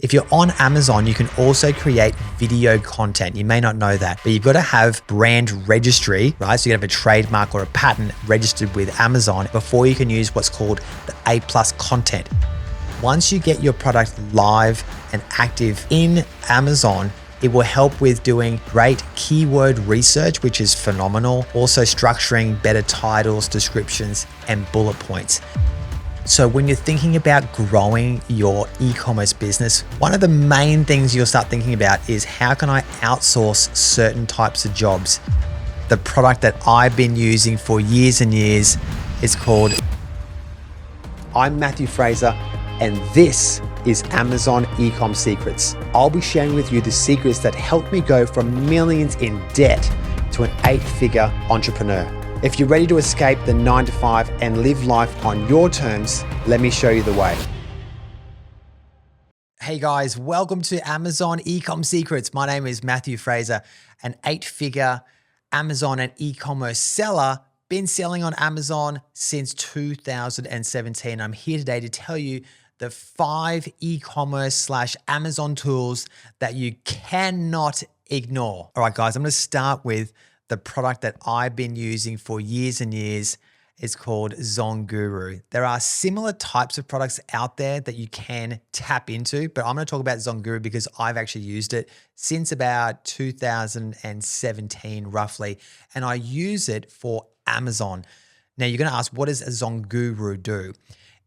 If you're on Amazon, you can also create video content. You may not know that, but you've got to have brand registry, right? So you have a trademark or a patent registered with Amazon before you can use what's called the A+ content. Once you get your product live and active in Amazon, it will help with doing great keyword research, which is phenomenal. Also structuring better titles, descriptions, and bullet points. So when you're thinking about growing your e-commerce business, one of the main things you'll start thinking about is how can I outsource certain types of jobs? The product that I've been using for years and years is called... I'm Matthew Fraser, and this is Amazon Ecom Secrets. I'll be sharing with you the secrets that helped me go from millions in debt to an 8-figure entrepreneur. If you're ready to escape the 9-to-5 and live life on your terms, let me show you the way. Hey guys, welcome to Amazon Ecom Secrets. My name is Matthew Fraser, an 8-figure Amazon and e-commerce seller, been selling on Amazon since 2017. I'm here today to tell you the 5 e-commerce / Amazon tools that you cannot ignore. All right, guys, I'm going to start with the product that I've been using for years and years. Is called Zonguru. There are similar types of products out there that you can tap into, but I'm going to talk about Zonguru because I've actually used it since about 2017 roughly, and I use it for Amazon. Now you're going to ask, what does Zonguru do?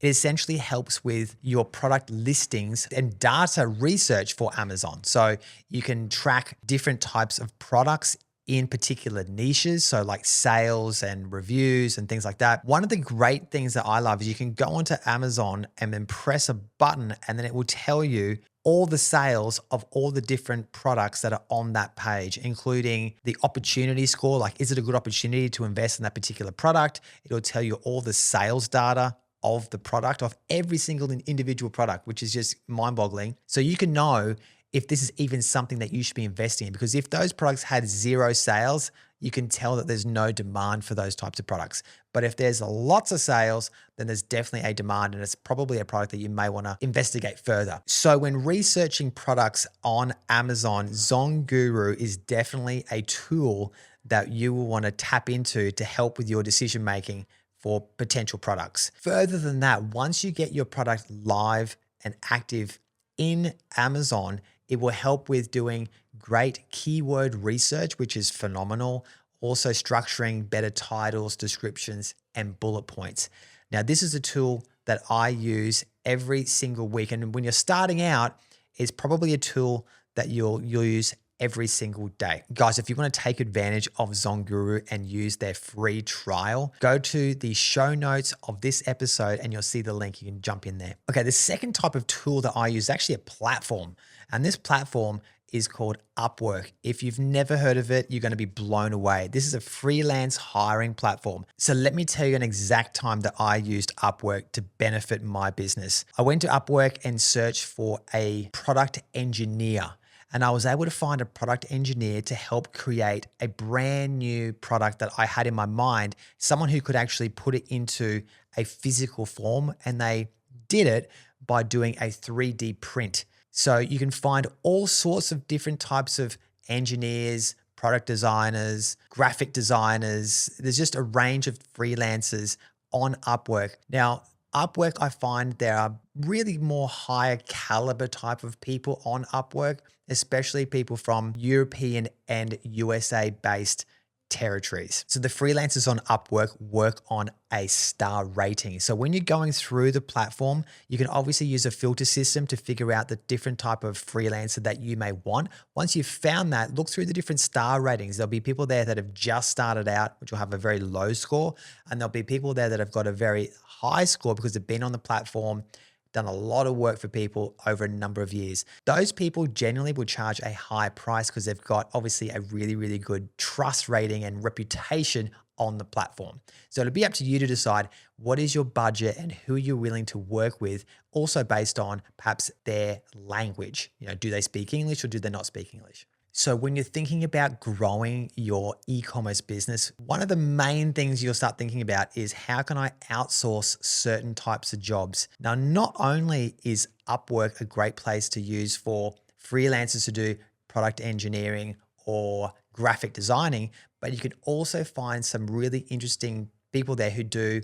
It essentially helps with your product listings and data research for Amazon. So you can track different types of products in particular niches, so like sales and reviews and things like that. One of the great things that I love is you can go onto Amazon and then press a button and then it will tell you all the sales of all the different products that are on that page, including the opportunity score, like is it a good opportunity to invest in that particular product? It'll tell you all the sales data of the product, of every single individual product, which is just mind-boggling. So you can know if this is even something that you should be investing in, because if those products had 0 sales, you can tell that there's no demand for those types of products. But if there's lots of sales, then there's definitely a demand, and it's probably a product that you may want to investigate further. So when researching products on Amazon, Zonguru is definitely a tool that you will want to tap into to help with your decision-making for potential products. Further than that, once you get your product live and active in Amazon, it will help with doing great keyword research, which is phenomenal. Also structuring better titles, descriptions, and bullet points. Now, this is a tool that I use every single week. And when you're starting out, it's probably a tool that you'll use every single day. Guys, if you want to take advantage of Zonguru and use their free trial, go to the show notes of this episode and you'll see the link. You can jump in there. Okay, the second type of tool that I use is actually a platform. And this platform is called Upwork. If you've never heard of it, you're going to be blown away. This is a freelance hiring platform. So let me tell you an exact time that I used Upwork to benefit my business. I went to Upwork and searched for a product engineer. And I was able to find a product engineer to help create a brand new product that I had in my mind, someone who could actually put it into a physical form, and they did it by doing a 3D print. So you can find all sorts of different types of engineers, product designers, graphic designers. There's just a range of freelancers on Upwork. Now, Upwork, I find there are really more higher caliber type of people on Upwork, especially people from European and USA based territories. So the freelancers on Upwork work on a star rating. So when you're going through the platform, you can obviously use a filter system to figure out the different type of freelancer that you may want. Once you've found that, look through the different star ratings. There'll be people there that have just started out, which will have a very low score. And there'll be people there that have got a very high score because they've been on the platform, done a lot of work for people over a number of years. Those people generally will charge a high price because they've got obviously a really, really good trust rating and reputation on the platform. So it'll be up to you to decide what is your budget and who you're willing to work with, also based on perhaps their language. You know, do they speak English or do they not speak English? So when you're thinking about growing your e-commerce business, one of the main things you'll start thinking about is how can I outsource certain types of jobs? Now, not only is Upwork a great place to use for freelancers to do product engineering or graphic designing, but you can also find some really interesting people there who do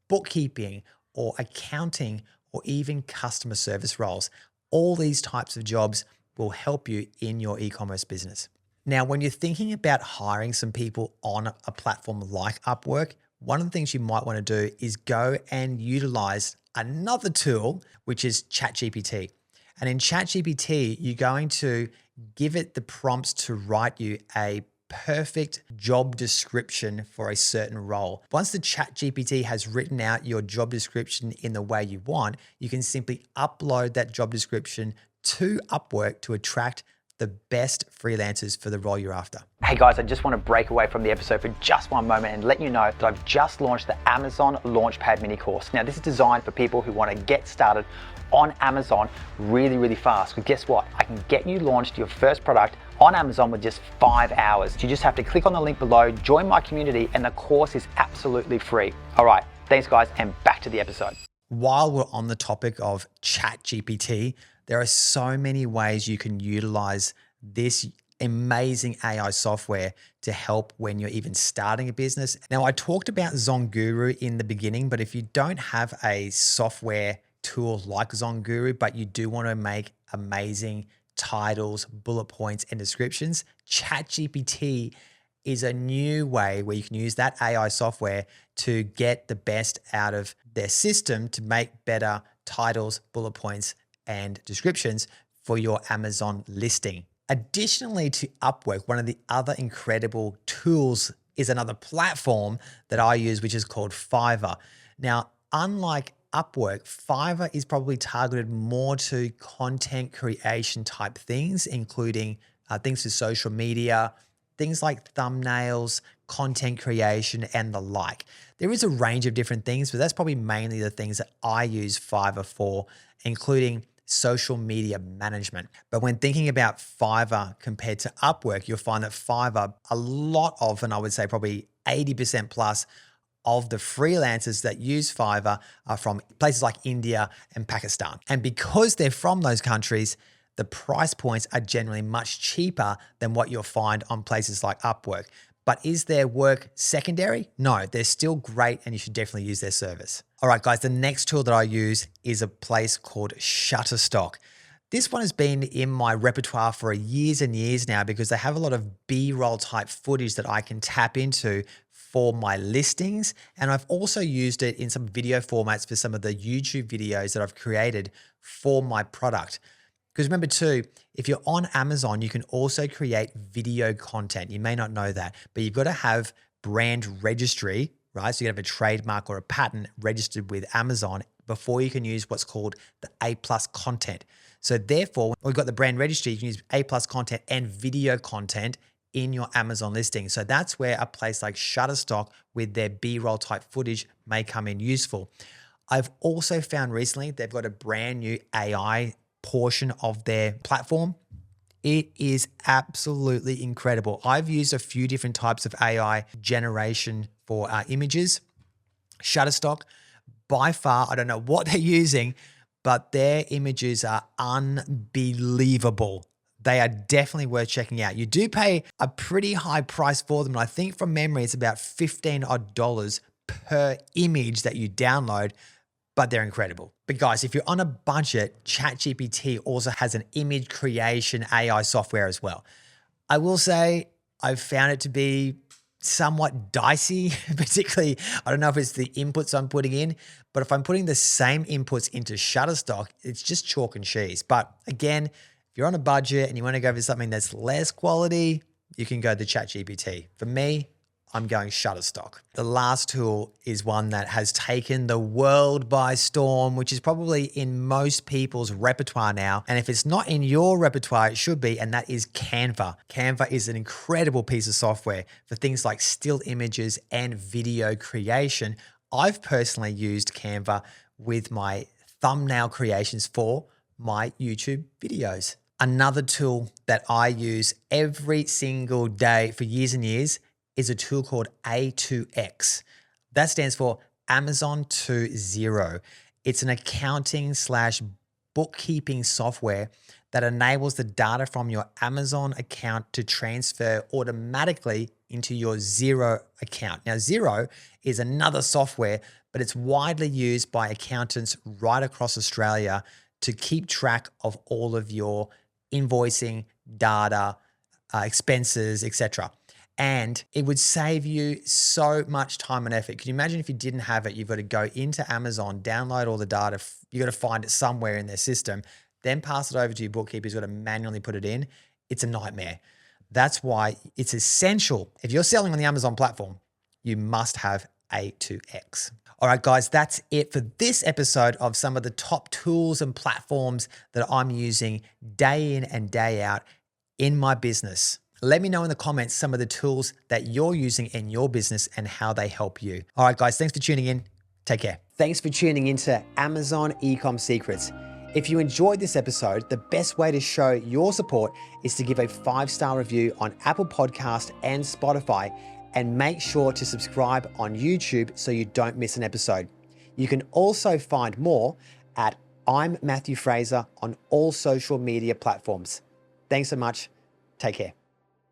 bookkeeping or accounting or even customer service roles. All these types of jobs will help you in your e-commerce business. Now, when you're thinking about hiring some people on a platform like Upwork, one of the things you might want to do is go and utilize another tool, which is ChatGPT. And in ChatGPT, you're going to give it the prompts to write you a perfect job description for a certain role. Once the ChatGPT has written out your job description in the way you want, you can simply upload that job description to Upwork to attract the best freelancers for the role you're after. Hey guys, I just want to break away from the episode for just one moment and let you know that I've just launched the Amazon Launchpad mini course. Now, this is designed for people who want to get started on Amazon really fast. But guess what? I can get you launched your first product on Amazon with just 5 hours. You just have to click on the link below, join my community, and the course is absolutely free. All right, thanks guys, and back to the episode. While we're on the topic of ChatGPT, there are so many ways you can utilize this amazing AI software to help when you're even starting a business. Now, I talked about Zonguru in the beginning, but if you don't have a software tool like Zonguru, but you do want to make amazing titles, bullet points, and descriptions, ChatGPT is a new way where you can use that AI software to get the best out of their system to make better titles, bullet points, and descriptions for your Amazon listing. Additionally to Upwork, one of the other incredible tools is another platform that I use, which is called Fiverr. Now, unlike Upwork, Fiverr is probably targeted more to content creation type things, including things for social media, things like thumbnails, content creation, and the like. There is a range of different things, but that's probably mainly the things that I use Fiverr for, including social media management. But when thinking about Fiverr compared to Upwork, you'll find that Fiverr, a lot of, and I would say probably 80% plus of the freelancers that use Fiverr are from places like India and Pakistan. And because they're from those countries, the price points are generally much cheaper than what you'll find on places like Upwork. But is their work secondary? No, they're still great and you should definitely use their service. All right, guys, the next tool that I use is a place called Shutterstock. This one has been in my repertoire for years and years now because they have a lot of B-roll type footage that I can tap into for my listings. And I've also used it in some video formats for some of the YouTube videos that I've created for my product. Because remember too, if you're on Amazon, you can also create video content. You may not know that, but you've got to have brand registry, right? So you have a trademark or a patent registered with Amazon before you can use what's called the A+ content. So therefore, when we've got the brand registry, you can use A+ content and video content in your Amazon listing. So that's where a place like Shutterstock with their B-roll type footage may come in useful. I've also found recently they've got a brand new AI portion of their platform. It is absolutely incredible. I've used a few different types of AI generation for images. Shutterstock, by far, I don't know what they're using, but their images are unbelievable. They are definitely worth checking out. You do pay a pretty high price for them. And I think from memory, it's about $15 odd per image that you download, but they're incredible. But guys, if you're on a budget, ChatGPT also has an image creation AI software as well. I will say I've found it to be somewhat dicey, particularly, I don't know if it's the inputs I'm putting in, but if I'm putting the same inputs into Shutterstock, it's just chalk and cheese. But again, if you're on a budget and you want to go for something that's less quality, you can go to ChatGPT. For me, I'm going Shutterstock. The last tool is one that has taken the world by storm, which is probably in most people's repertoire now. And if it's not in your repertoire, it should be, and that is Canva. Canva is an incredible piece of software for things like still images and video creation. I've personally used Canva with my thumbnail creations for my YouTube videos. Another tool that I use every single day for years and years is a tool called A2X. That stands for Amazon to Zero. It's an accounting slash bookkeeping software that enables the data from your Amazon account to transfer automatically into your Zero account. Now, Zero is another software, but it's widely used by accountants right across Australia to keep track of all of your invoicing, data, expenses, etc. And it would save you so much time and effort. Can you imagine if you didn't have it? You've got to go into Amazon, download all the data. You got to find it somewhere in their system, then pass it over to your bookkeeper who's got to manually put it in. It's a nightmare. That's why it's essential. If you're selling on the Amazon platform, you must have A2X. All right, guys, that's it for this episode of some of the top tools and platforms that I'm using day in and day out in my business. Let me know in the comments some of the tools that you're using in your business and how they help you. All right, guys, thanks for tuning in. Take care. Thanks for tuning into Amazon Ecom Secrets. If you enjoyed this episode, the best way to show your support is to give a 5-star review on Apple Podcast and Spotify, and make sure to subscribe on YouTube so you don't miss an episode. You can also find more at I'm Matthew Fraser on all social media platforms. Thanks so much. Take care.